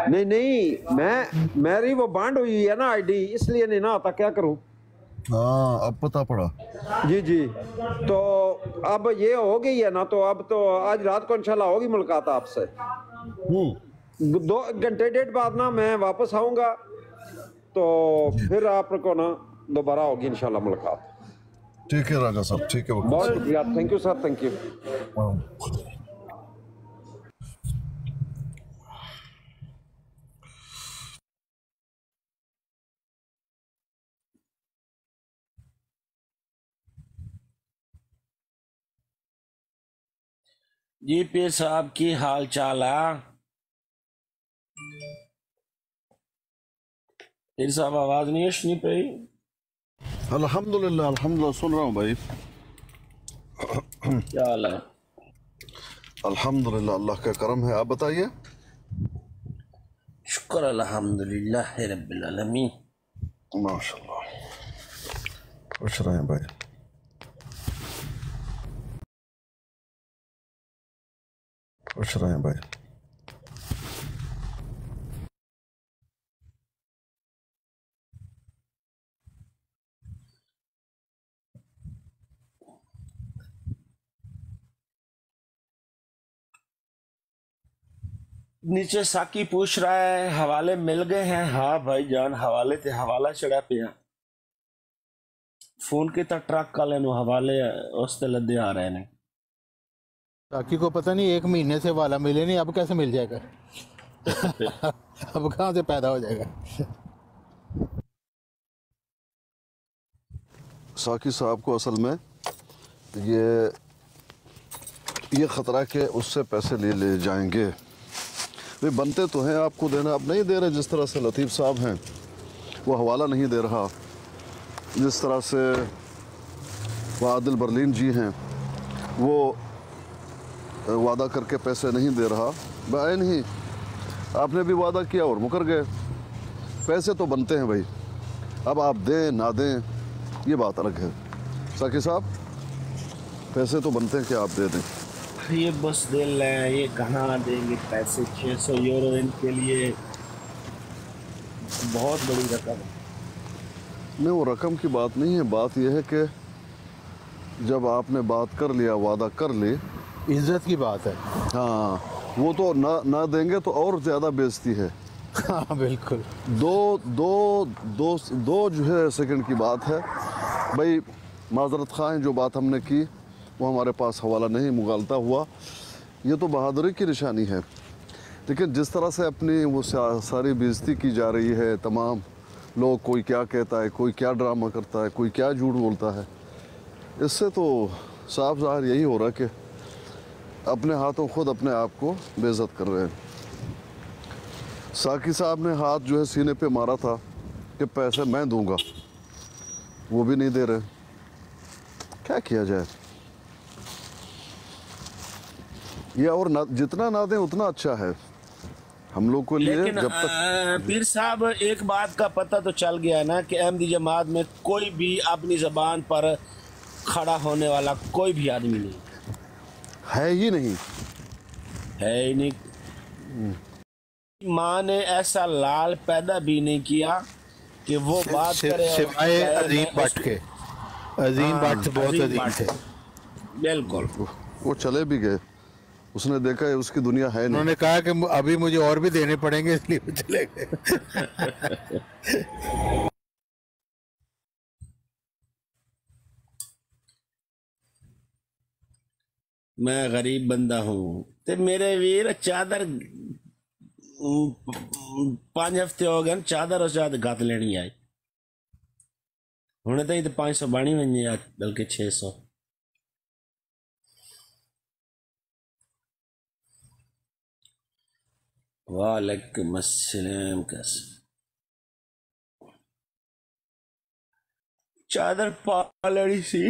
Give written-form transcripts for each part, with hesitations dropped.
नहीं नहीं, मेरी वो बांड हुई है ना आईडी, इसलिए नहीं ना आता, क्या करूं। हाँ अब पता पड़ा। जी जी। तो अब ये हो गई है ना, तो अब तो आज रात को इंशाल्लाह होगी मुलाकात आपसे। 2 घंटे डेढ़ बाद ना मैं वापस आऊंगा, तो जी फिर आपको ना दोबारा होगी इंशाल्लाह मुलाकात। ठीक है राजा साहब, ठीक है वकील बहुत साहब। शुक्रिया, thank you sir, thank you. जी पीर साहब की हाल चाल है? पीर साहब आवाज नहीं है सुनी पई? अल्हम्दुलिल्लाह अल्हम्दुलिल्लाह, सुन रहा हूँ भाई। क्या हाल है? अल्हम्दुलिल्लाह, अल्लाह का करम है। आप बताइए। शुक्र अल्हम्दुलिल्लाह रब्बिल आलमीन। माशाल्लाह, खुश रहें भाई। खुश रहें भाई। नीचे साकी पूछ रहा है हवाले मिल गए हैं? हाँ भाई जान, हवाले ते हवाला चढ़ा पिया। फोन के तो ट्रक वाले नु हवाले उस ते लदे आ रहे ने। ताकि को पता नहीं 1 महीने से वाला मिले नहीं, अब कैसे मिल जाएगा? अब कहाँ से पैदा हो जाएगा? साकी साहब को असल में ये ख़तरा है कि उससे पैसे ले जाएंगे। वे बनते तो हैं आपको देना, अब नहीं दे रहे। जिस तरह से लतीफ़ साहब हैं वो हवाला नहीं दे रहा, जिस तरह से वो आदिल बर्लिन जी हैं वो वादा करके पैसे नहीं दे रहा। बैन ही आपने भी वादा किया और मुकर गए। पैसे तो बनते हैं भाई, अब आप दें ना दें ये बात अलग है। साकी साहब, पैसे तो बनते हैं कि आप दे दें। ये बस दिल है, ये कहाँ देंगे पैसे? 600 यूरो इनके लिए बहुत बड़ी रकम है। नहीं, वो रकम की बात नहीं है। बात यह है कि जब आपने बात कर लिया, वादा कर ली, इज्जत की बात है। हाँ, वो तो ना देंगे तो और ज़्यादा बेइज्जती है। हाँ बिल्कुल। दो जो है सेकंड की बात है भाई। माजरत खां जो बात हमने की वो हमारे पास हवाला नहीं, मुगालता हुआ, ये तो बहादुरी की निशानी है। लेकिन जिस तरह से अपनी वो सारी बेइज्जती की जा रही है, तमाम लोग, कोई क्या कहता है, कोई क्या ड्रामा करता है, कोई क्या झूठ बोलता है, इससे तो साफ ज़ाहिर यही हो रहा है कि अपने हाथों खुद अपने आप को बेइज्जत कर रहे हैं। साकी साहब ने हाथ जो है सीने पे मारा था कि पैसे मैं दूंगा, वो भी नहीं दे रहे। क्या किया जाए? ये और जितना ना दें उतना अच्छा है हम लोग को लिए। लेकिन जब तक पीर साहब एक बात का पता तो चल गया ना कि अहमदी जमात में कोई भी अपनी जबान पर खड़ा होने वाला कोई भी आदमी नहीं है ही नहीं, है ही नहीं। माँ ने ऐसा लाल पैदा भी नहीं किया कि वो बात करे। सिवाय अजीम भट्ट के। अजीम भट्ट बहुत अजीम थे। बिल्कुल। वो चले भी गए, उसने देखा है उसकी दुनिया है नहीं। उन्होंने कहा कि अभी मुझे और भी देने पड़ेंगे, इसलिए वो चले गए। मैं गरीब बंदा हूँ ते मेरे वीर चादर 5 हफ्ते हो गए चादर उस ज्यादा गत लेनी आई हुने तो 500 बनी वही बल्कि 600। वालेकुम अस्सलाम। कैसे चादर पा लेनी सी?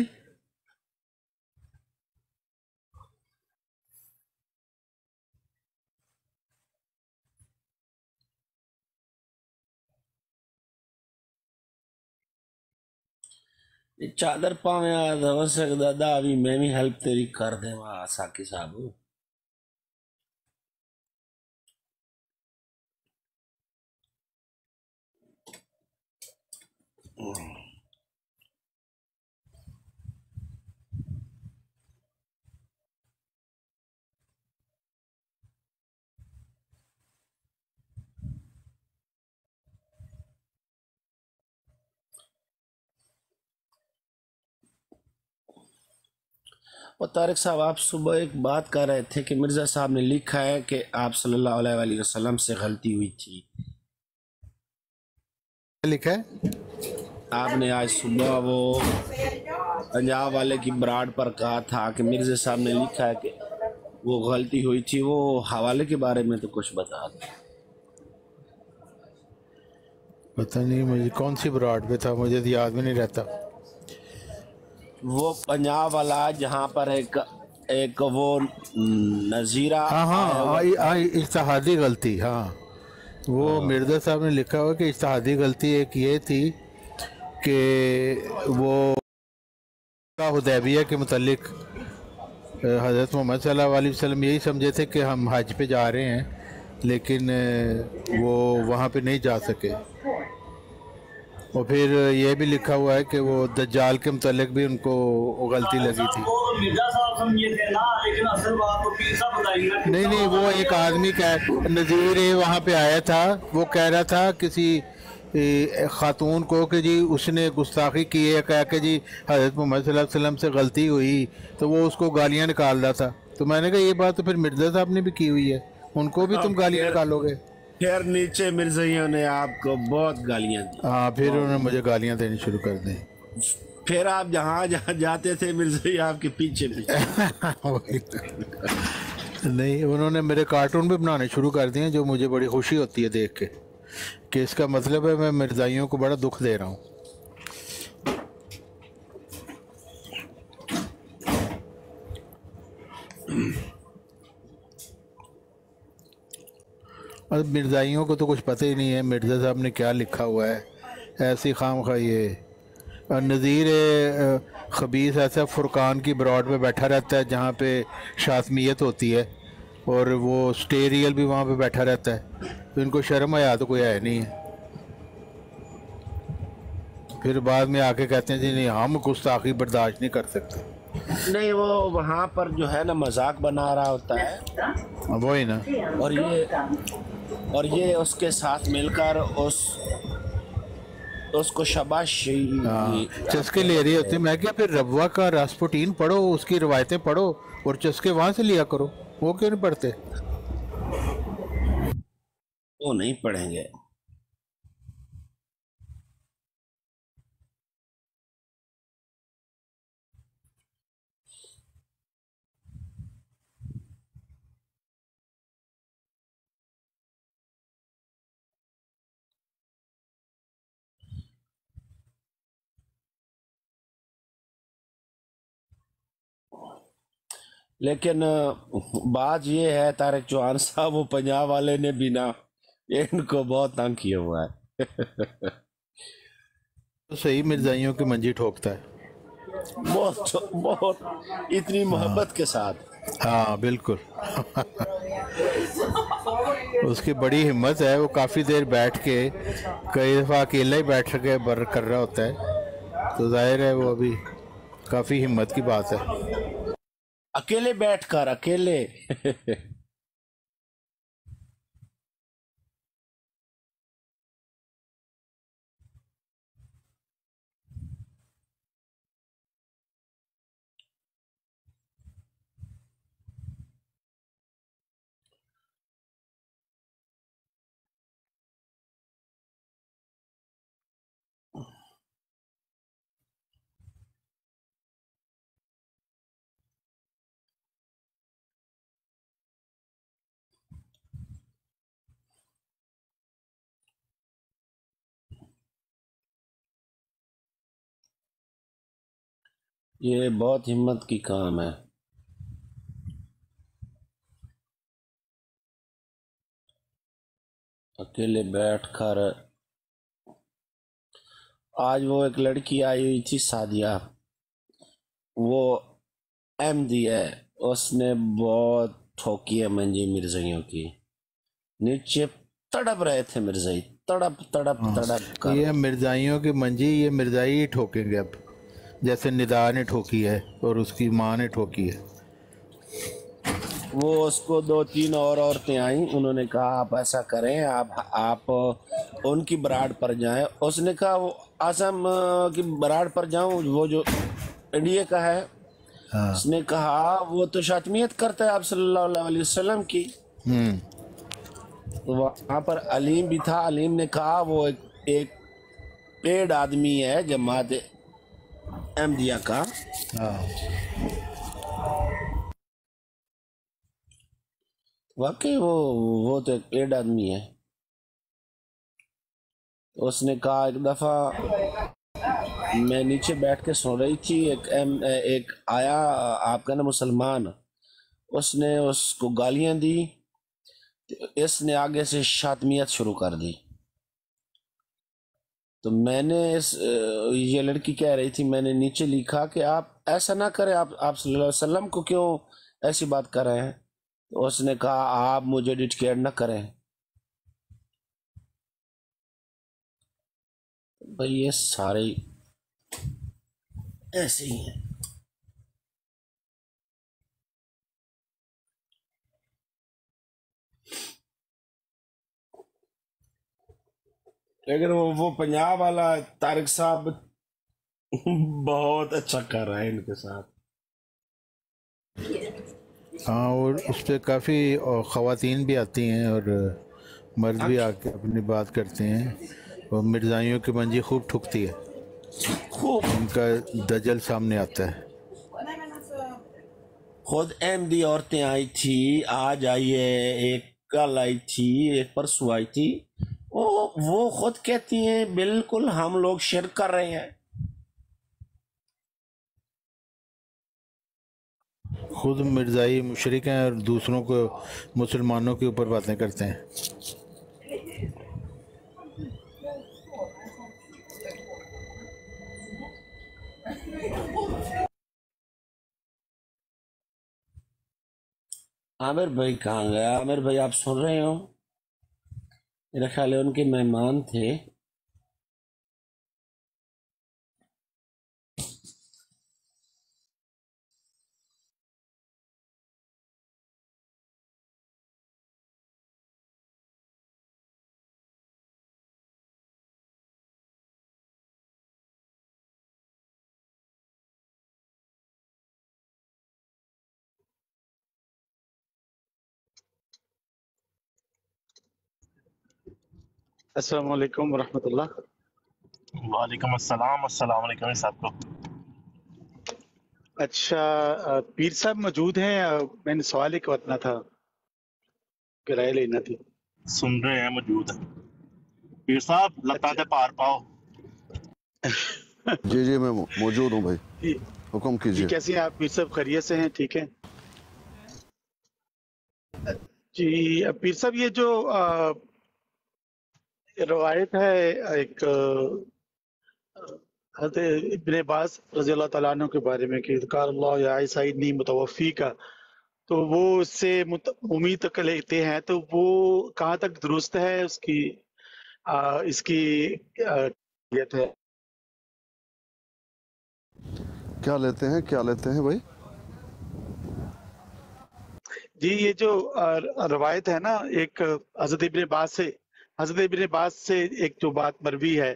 चादर पावे हो सकता दा भी मैं भी हेल्प तेरी कर देवा साकी साहब। और तारिक साहब, आप सुबह एक बात कर रहे थे कि मिर्ज़ा साहब ने लिखा है कि आप सल्लल्लाहु अलैहि वसल्लम से गलती हुई थी। लिखा है? आपने आज सुबह वो पंजाब वाले की ब्राड पर कहा था कि मिर्ज़ा साहब ने लिखा है कि वो गलती हुई थी। वो हवाले के बारे में तो कुछ बता दें। पता नहीं मुझे कौन सी ब्रॉड पे था, मुझे तो याद भी नहीं रहता। वो पंजाब वाला जहाँ पर एक वो नज़ीरा हाँ हाँ, इज्तिहादी गलती। हाँ, वो मिर्ज़ा साहब ने लिखा हुआ कि इज्तिहादी गलती एक ये थी कि वो हुदैबिया के मुतालिक हज़रत मोहम्मद सल्लल्लाहु अलैहि वसल्लम यही समझे थे कि हम हज पे जा रहे हैं, लेकिन वो वहाँ पे नहीं जा सके। और फिर ये भी लिखा हुआ है कि वो दज्जाल के मुतालिक भी उनको गलती लगी थी। नहीं नहीं, वो एक आदमी का नज़ीर वहाँ पे आया था, वो कह रहा था किसी खातून को कि जी उसने गुस्ताखी की है, कहा कि जी हज़रत मोहम्मद सल्लल्लाहु अलैहि वसल्लम से गलती हुई, तो वो उसको गालियाँ निकाल रहा था। तो मैंने कहा ये बात तो फिर मिर्ज़ा साहब ने भी की हुई है, उनको भी तुम गालियाँ निकालोगे? फिर नीचे मिर्ज़ाइयों ने आपको बहुत गालियाँ दी। हाँ, फिर उन्होंने मुझे गालियाँ देनी शुरू कर दी। फिर आप जहाँ जहाँ जाते थे मिर्ज़ाई आपके पीछे पीछे। नहीं, उन्होंने मेरे कार्टून भी बनाने शुरू कर दिए, जो मुझे बड़ी खुशी होती है देख के कि इसका मतलब है मैं मिर्ज़ाइयों को बड़ा दुख दे रहा हूँ। और मिर्ज़ाइयों को तो कुछ पता ही नहीं है मिर्ज़ा साहब ने क्या लिखा हुआ है, ऐसी खामखा ये नज़ीर ख़बीस ऐसा फुरकान की ब्रॉड पे बैठा रहता है जहाँ पे शासमियत होती है, और वो स्टेरियल भी वहाँ पे बैठा रहता है, तो इनको शर्म आया तो कोई है नहीं है। फिर बाद में आके कहते हैं जी नहीं हम गुस्ताखी बर्दाश्त नहीं कर सकते। नहीं, वो वहाँ पर जो है ना मजाक बना रहा होता है, वही ना। और ये उसके साथ मिलकर उसको शाबाशी चस्के ले रही होती। मैं क्या, फिर रबवा का रास्पुटीन पढ़ो, उसकी रवायतें पढ़ो और चस्के वहाँ से लिया करो, वो क्यों नहीं पढ़ते? वो नहीं पढ़ेंगे। लेकिन बात ये है तारिक चौहान साहब, वो पंजाब वाले ने भी ना इनको बहुत तंग किया हुआ है। तो सही मिर्ज़ाइयों की मंजी ठोकता है, बहुत बहुत इतनी मोहब्बत के साथ। हाँ बिल्कुल। उसकी बड़ी हिम्मत है, वो काफ़ी देर बैठ के, कई दफ़ा अकेला ही बैठ के बर कर रहा होता है, तो जाहिर है वो अभी काफ़ी हिम्मत की बात है। अकेले बैठकर अकेले। ये बहुत हिम्मत की काम है। अकेले बैठकर। आज वो एक लड़की आई हुई थी सादिया, वो अहमदी है, उसने बहुत ठोकी है मंजी मिर्जाइयों की। नीचे तड़प रहे थे मिर्जाई, तड़प तड़प तड़प कर। ये मिर्जाइयों की मंजी, ये मिर्जाई ही ठोकेंगे अब, जैसे निदा ने ठोकी है और उसकी माँ ने ठोकी है। वो उसको 2-3 और औरतें आई, उन्होंने कहा आप ऐसा करें, आप उनकी बराड पर जाएं। उसने कहा वो आसम की बराड पर जाऊं, वो जो इंडिया का है। हाँ। उसने कहा वो तो शातमियत करता है आप सल्लल्लाहु अलैहि वसल्लम की। तो वहाँ पर अलीम भी था। अलीम ने कहा वो एक पेड आदमी है जमात अहमदिया का। हाँ। वाकई वो तो एक पेड आदमी है। तो उसने कहा एक दफा मैं नीचे बैठ के सो रही थी, एक आया आपका ना मुसलमान, उसने उसको गालियां दी। इसने आगे से शातमियत शुरू कर दी। तो मैंने ये लड़की कह रही थी, मैंने नीचे लिखा कि आप ऐसा ना करें, आप सल्लल्लाहु अलैहि वसल्लम को क्यों ऐसी बात कर रहे हैं। तो उसने कहा आप मुझे डिटकेयर ना करें। भाई ये सारे ऐसे ही हैं। लेकिन वो पंजाब वाला तारिक साहब बहुत अच्छा कर रहा है इनके साथ। हाँ, और उस पर काफ़ी ख़वातीन भी आती हैं और मर्द भी आके अपनी बात करते हैं, और मिर्ज़ाइयों की मंजी खूब ठुकती है, खूब उनका दजल सामने आता है। खुद अहमदी औरतें आई थी, आज आई है, एक कल आई थी, एक परसों आई थी। वो खुद कहती हैं बिल्कुल हम लोग शिरक कर रहे हैं। खुद मिर्ज़ाई मुशरिक हैं और दूसरों को, मुसलमानों के ऊपर बातें करते हैं। आमिर भाई कहाँ गया? आमिर भाई आप सुन रहे हो? मेरा ख्याल है उनके मेहमान थे। अस्सलाम वालेकुम वरहमतुल्लाह। वालेकुम अस्सलाम। अस्सलाम वालेकुम साहब को। अच्छा, पीर साहब मौजूद हैं? मैंने सवाल एक करना था, किराया लेना थी। सुन रहे हैं, मौजूद है पीर साहब। लगता है पार पाओ। जी जी मैं मौजूद हूँ भाई, जी हुक्म जी, कीजिए। कैसे हैं आप पीर साहब? खैरियत से हैं? ठीक है जी। पीर साहब, ये जो रवायत है एक हज़रत इब्ने अब्बास रज़ी अल्लाह तआला अन्हु के बारे में कि क़ाल अल्लाहु या ईसा इन्नी मुतवफ़्फ़ीका, तो वो इससे उम्मीद तक लेते हैं, तो वो कहाँ तक दुरुस्त है? उसकी इसकी नियत है। क्या लेते हैं भाई? जी, ये जो रवायत है ना, एक हज़रत इब्ने अब्बास से एक जो बात मरवी है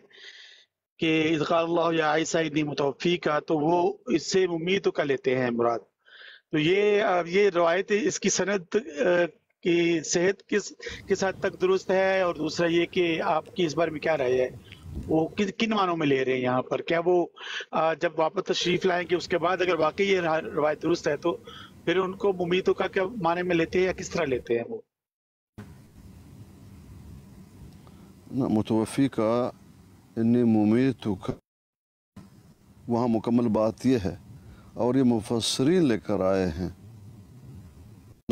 कि इज़ क़ाल अल्लाहु या ईसा इन्नी मुतवफ़्फ़ीका, तो वो इससे उम्मीद तो कर लेते हैं मुराद। तो ये रवायत, इसकी सनद की सेहत किस हद तक दुरुस्त है? और दूसरा ये कि आपकी इस बारे में क्या राय है? वो किन मानों में ले रहे हैं यहाँ पर? क्या वो जब वापस तशरीफ लाएंगे उसके बाद अगर वाकई ये रवायत दुरुस्त है, तो फिर उनको मुमीतों का क्या माने में लेते हैं या किस तरह लेते हैं वो? ना, मुतवफ़ी का इन्नी मुमीतुका, वहाँ मुकम्मल बात यह है, और ये मुफस्सिरीन लेकर आए हैं,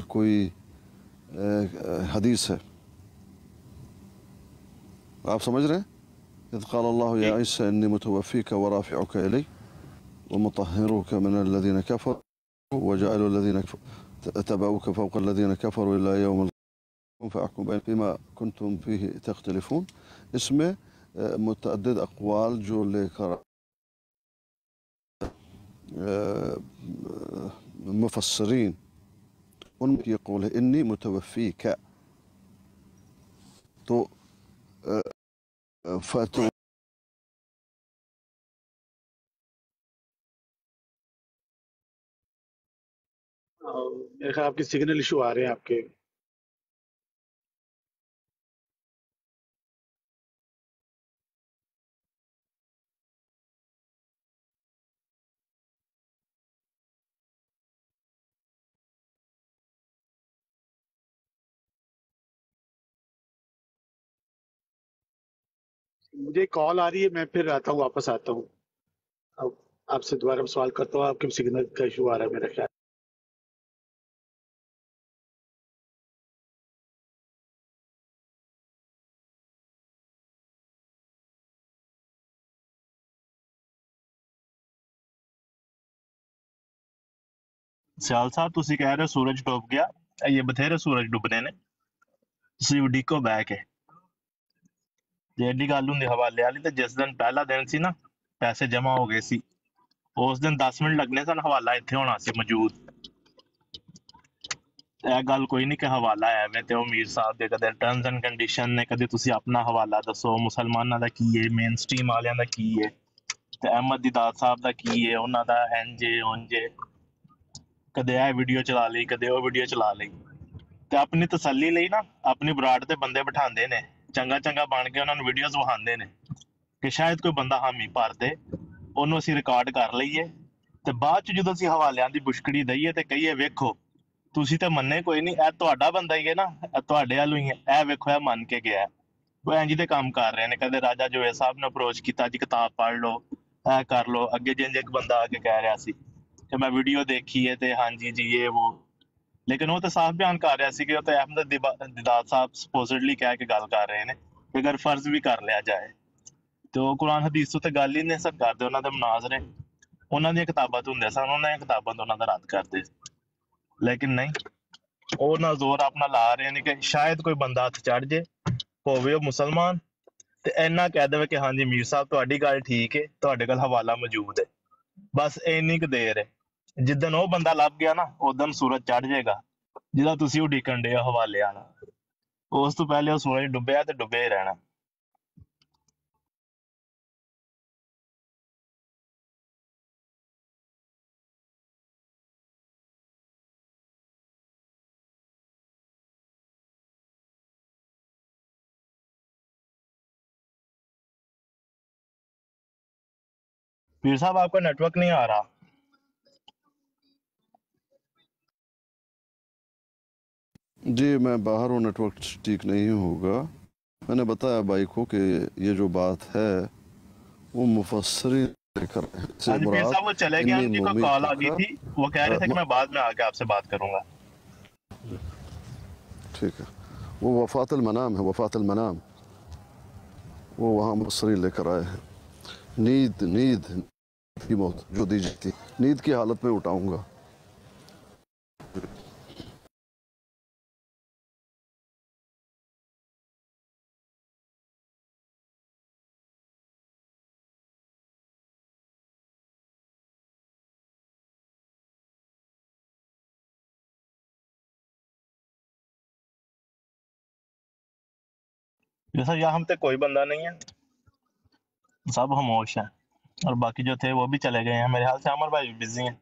कोई हदीस है, आप समझ रहे हैं? इज़ क़ाल अल्लाहु या ईसा इन्नी मुतवफ़्फ़ीका व राफ़िउका इलैया व मुतahhiruka मिन अल्लज़ीना कफ़रू व जाइलु अल्लज़ीना तबऊका फ़ौक़ अल्लज़ीना कफ़रू इला यौमिल فأحكم بين فيما كنتم فيه تختلفون. इसमें मुतअद्दिद अक़वाल जो लेकर मुफस्सरीन उनमें ये कौल है इन्नी मुतवफ़्फ़ीक, तो फतु मेरे ख्याल आपके सिग्नल इशू आ रहे हैं आपके। मुझे कॉल आ रही है, मैं फिर आता हूँ, वापस आता हूँ। अब आपसे दोबारा सवाल करता हूँ, आपके सिग्नल का इशू आ रहा है मेरा ख्याल। ਸਿਆਲ ਸਾਹਿਬ ਤੁਸੀਂ ਕਹਿ ਰਹੇ ਹੋ ਸੂਰਜ ਡੁੱਬ ਗਿਆ, ਇਹ ਬਥੇਰੇ ਸੂਰਜ ਡੁੱਬਦੇ ਨੇ, ਤੁਸੀਂ ਉਡੀਕੋ ਬਹਿ ਕੇ। ਜੇ ਐਡੀ ਗੱਲ ਹੁੰਦੀ ਹਵਾਲੇ ਵਾਲੀ, ਤੇ ਜਿਸ ਦਿਨ ਪਹਿਲਾ ਦਿਨ ਸੀ ਨਾ, ਪੈਸੇ ਜਮ੍ਹਾਂ ਹੋ ਗਏ ਸੀ, ਉਸ ਦਿਨ 10 ਮਿੰਟ ਲੱਗਣੇ ਸਨ, ਹਵਾਲਾ ਇੱਥੇ ਹੋਣਾ ਸੀ ਮੌਜੂਦ। ਇਹ ਗੱਲ ਕੋਈ ਨਹੀਂ ਕਿ ਹਵਾਲਾ ਐਵੇਂ ਤੇ ਉਹ ਮੀਰ ਸਾਹਿਬ ਦੇ ਕਦੇ ਟਰਮਸ ਐਂਡ ਕੰਡੀਸ਼ਨ ਨੇ, ਕਦੇ ਤੁਸੀਂ ਆਪਣਾ ਹਵਾਲਾ ਦੱਸੋ, ਮੁਸਲਮਾਨਾਂ ਦਾ ਕੀ ਹੈ, ਮੇਨ ਸਟ੍ਰੀਮ ਵਾਲਿਆਂ ਦਾ ਕੀ ਹੈ, ਤੇ ਅਹਿਮਦ ਦੀਦਾਰ ਸਾਹਿਬ ਦਾ ਕੀ ਹੈ, ਉਹਨਾਂ ਦਾ ਇੰਜ ਏ ਉਂਜ ਏ, ਕਦੇ ਇਹ ਵੀਡੀਓ ਚਲਾ ਲਈ, ਕਦੇ ਉਹ ਵੀਡੀਓ ਚਲਾ ਲਈ, ਤੇ ਆਪਣੀ ਤਸੱਲੀ ਲਈ ਨਾ ਆਪਣੀ ਬਰਾੜ ਤੇ ਬੰਦੇ ਬਿਠਾਉਂਦੇ ਨੇ, ਚੰਗਾ ਚੰਗਾ ਬਣ ਕੇ ਉਹਨਾਂ ਨੂੰ ਵੀਡੀਓਜ਼ ਵਿਖਾਉਂਦੇ ਨੇ ਕਿ ਸ਼ਾਇਦ ਕੋਈ ਬੰਦਾ ਹਾਮੀ ਭਰ ਦੇ, ਉਹਨੂੰ ਅਸੀਂ ਰਿਕਾਰਡ ਕਰ ਲਈਏ, ਤੇ ਬਾਅਦ ਚ ਜਦੋਂ ਅਸੀਂ ਹਵਾਲਿਆਂ ਦੀ ਬੁਸ਼ਕੜੀ ਦਈਏ ਤੇ ਕਹੀਏ ਵੇਖੋ ਤੁਸੀਂ ਤਾਂ ਮੰਨੇ ਕੋਈ ਨਹੀਂ, ਇਹ ਤੁਹਾਡਾ ਬੰਦਾ ਹੀ ਹੈ ਨਾ, ਇਹ ਤੁਹਾਡੇ ਵੱਲੋਂ ਹੀ ਹੈ, ਇਹ ਵੇਖੋ ਇਹ ਮੰਨ ਕੇ ਗਿਆ। ਉਹ ਇੰਝ ਦੇ ਕੰਮ ਕਰ ਰਹੇ ਨੇ। ਕਦੇ ਰਾਜਾ ਜੋਏ ਸਾਹਿਬ ਨੇ ਅਪਰੋਚ ਕੀਤਾ ਜੀ ਕਿਤਾਬ ਪੜ੍ਹ ਲਓ, ਇਹ ਕਰ ਲਓ, ਅੱਗੇ ਜਿੰਜ ਇੱਕ ਬੰਦਾ ਆ ਕੇ ਕਹਿ ਰਿਹਾ ਸੀ ਕਿ ਮੈਂ ਵੀਡੀਓ ਦੇਖੀ ਹੈ ਤੇ ਹਾਂਜੀ ਜੀ ਇਹ ਉਹ, ਲੇਕਿਨ ਉਹ ਤਾਂ ਸਾਫ਼ ਬਿਆਨ ਕਰ ਰਿਹਾ ਸੀ ਕਿ ਉਹ ਤਾਂ ਅਹਿਮਦ ਦੀਦਾਰ ਸਾਹਿਬ ਸਪੋਜ਼ਿਡਲੀ ਕਹਿ ਕੇ ਗੱਲ ਕਰ ਰਹੇ ਨੇ ਕਿ ਅਗਰ ਫਰਜ਼ ਵੀ ਕਰ ਲਿਆ ਜਾਏ ਤੇ ਉਹ ਕੁਰਾਨ ਹਦੀਸ ਤੋਂ ਤੇ ਗੱਲ ਹੀ ਨਹੀਂ ਸਕ ਕਰਦੇ। ਉਹਨਾਂ ਦੇ ਮੁਨਾਜ਼ਰੇ ਉਹਨਾਂ ਦੀਆਂ ਕਿਤਾਬਾਂ ਤੋਂ ਹੁੰਦੇ ਸਨ, ਉਹਨਾਂ ਦੀਆਂ ਕਿਤਾਬਾਂ ਤੋਂ ਉਹਨਾਂ ਦਾ ਰੱਦ ਕਰਦੇ, ਲੇਕਿਨ ਨਹੀਂ, ਉਹ ਨਾ ਜ਼ੋਰ ਆਪਣਾ ਲਾ ਰਹੇ ਨੇ ਕਿ ਸ਼ਾਇਦ ਕੋਈ ਬੰਦਾ ਹੱਥ ਚੜ ਜੇ, ਹੋਵੇ ਉਹ ਮੁਸਲਮਾਨ, ਤੇ ਇੰਨਾ ਕਹਿ ਦੇਵੇ ਕਿ ਹਾਂਜੀ ਮੀਰ ਸਾਹਿਬ ਤੁਹਾਡੀ ਗੱਲ ਠੀਕ ਹੈ, ਤੁਹਾਡੇ ਕੋਲ ਹਵਾਲਾ ਮੌਜੂਦ ਹੈ, ਬਸ ਇੰਨੀ ਕੁ ਦੇਰ ਹੈ। ਜਿੱਦਣ ਉਹ ਬੰਦਾ ਲੱਭ ਗਿਆ ਨਾ, ਉਦੋਂ ਸੂਰਜ ਚੜ ਜਾਏਗਾ ਜਿਹਦਾ ਤੁਸੀਂ ਉਡੀਕਣ ਡੇ ਹੋ ਹਵਾਲੇ ਵਾਲਾ। ਉਸ ਤੋਂ ਪਹਿਲੇ ਉਹ ਸੂਰਜ ਡੁੱਬਿਆ ਤੇ ਡੁੱਬਿਆ ਹੀ ਰਹਿਣਾ। पीर साहब आपका नेटवर्क नहीं आ रहा। जी मैं बाहर हूँ, नेटवर्क ठीक नहीं होगा। मैंने बताया भाई को कि ये जो बात है वो मुफस्सरी लेकर हाँ जी पीर साहब वो चले गए, उनकी कोई कॉल आ गई थी, वो कह रहे थे कि मैं बाद में आके आपसे बात करूंगा। ठीक है, वो वफात मनाम है, वफात मनाम, वो वहाँ मुफस्सरी लेकर आए हैं। नींद नींद की मौत जो दी जाती, नींद की हालत में उठाऊंगा। जैसा यहाँ हम पे कोई बंदा नहीं है, सब खामोश है, और बाकी जो थे वो भी चले गए हैं। मेरे ख्याल से अमर भाई भी बिजी हैं।